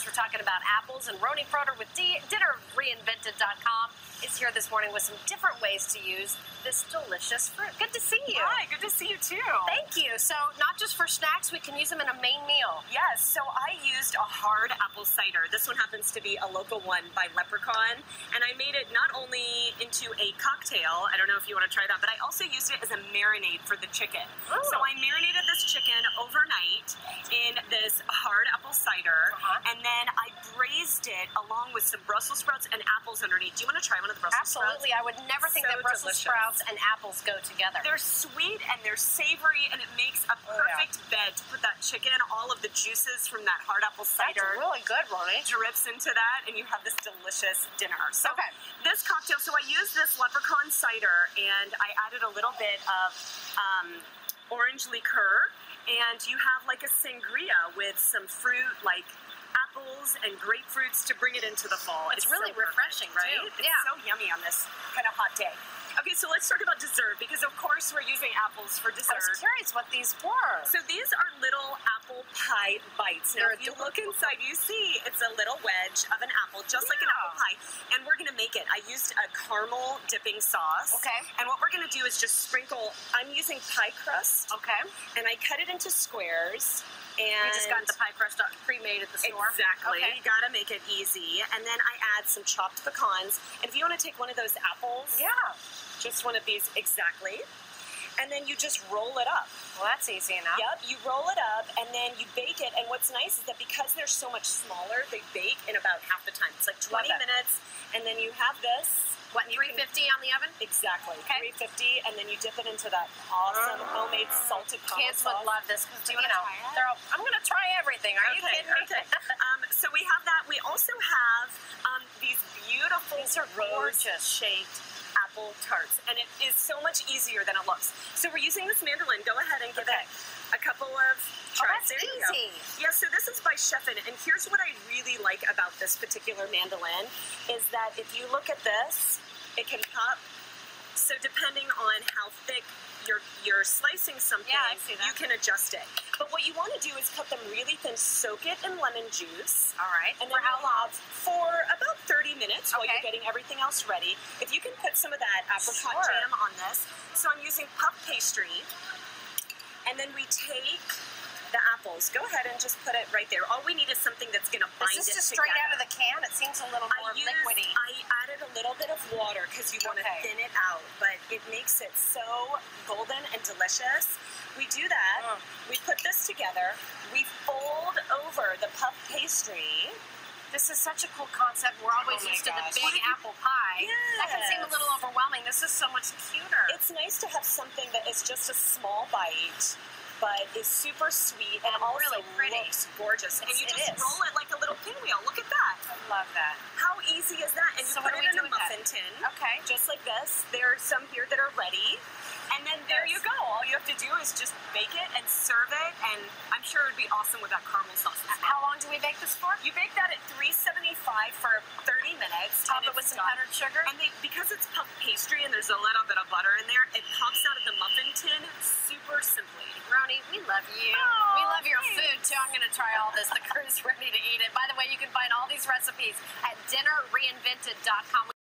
We're talking about apples, and Roni Froder with dinnerreinvented.com is here this morning with some different ways to use this delicious fruit. Good to see you. Hi, good to see you too. Thank you. So not just for snacks, we can use them in a main meal. Yes, so I used a hard apple cider. This one happens to be a local one by Leprechaun, and I made it not only into a cocktail, I don't know if you want to try that, but I also used it as a marinade for the chicken. Oh. So I marinated this chicken overnight in this hard apple cider, and then I braised it along with some Brussels sprouts and apples underneath. Do you want to try one of the Brussels sprouts? Absolutely. I would never think that Brussels sprouts and apples go together. They're sweet and they're savory, and it makes a perfect bed to put that chicken. All of the juices from that hard apple cider. That's really good, Roni. Drips into that, and you have this delicious dinner. So this cocktail, so I used this Leprechaun cider, and I added a little bit of orange liqueur, and you have like a sangria with some fruit like apples and grapefruits to bring it into the fall. It's really refreshing, right? Too. It's so yummy on this kind of hot day. Okay, so let's talk about dessert, because of course we're using apples for dessert. I was curious what these were. So these are little apple pie bites. Now, if you look inside, you see it's a little wedge of an apple, just like an apple pie. And we're going to make it. I used a caramel dipping sauce. Okay. And what we're going to do is just sprinkle, I'm using pie crust. Okay. And I cut it into squares. And we just got the pie crust pre-made at the store. Exactly. Okay. You got to make it easy. And then I add some chopped pecans. And if you want to take one of those apples. Yeah. Just one of these, exactly. And then you just roll it up. Well, that's easy enough. Yep, you roll it up and then you bake it. And what's nice is that because they're so much smaller, they bake in about half the time. It's like 20 minutes, and then you have this. What, 350 on the oven? Exactly, okay. 350, and then you dip it into that awesome homemade salted caramel Kids would love this because, you know, I'm going to try everything. Are you kidding me? Okay. So we have that. We also have these beautiful rose-shaped apple tarts, and it is so much easier than it looks. So we're using this mandolin. Go ahead and give it a couple of tries. That's easy. Yeah, so this is by Chefin, and here's what I really like about this particular mandolin is that if you look at this, it can pop. So depending on how thick you're slicing something, you can adjust it. But what you want to do is cut them really thin, soak it in lemon juice. All right. And for how long? For about 30 minutes while you're getting everything else ready. If you can put some of that apricot jam on this. So I'm using puff pastry. And then we take the apples. Go ahead and just put it right there. All we need is something that's going to bind it together. Is this just straight out of the can? It seems a little more liquidy. I added a little bit of water because you want to thin it out, but it makes it so golden and delicious. We do that. We put this together. We fold over the puff pastry. This is such a cool concept. We're always used to the big apple pie. That can seem a little overwhelming. This is so much cuter. It's nice to have something that is just a small bite, but is super sweet and also really pretty. Looks gorgeous. And you just roll it like a little pinwheel. Look at that. I love that. How easy is that? And you put it in a muffin tin. Okay. Just like this. There are some here that are ready. And then there you go. All you have to do is just bake it and serve it. And I'm sure it would be awesome with that caramel sauce. How long do we bake this for? You bake that at 375 for 30 minutes. Top it with some powdered sugar. And because it's puff pastry and there's a little bit of butter in there, it pops out of the muffin tin super simply. Roni, we love you. We love your food too. I'm going to try all this. The crew's ready to eat it. By the way, you can find all these recipes at dinnerreinvented.com.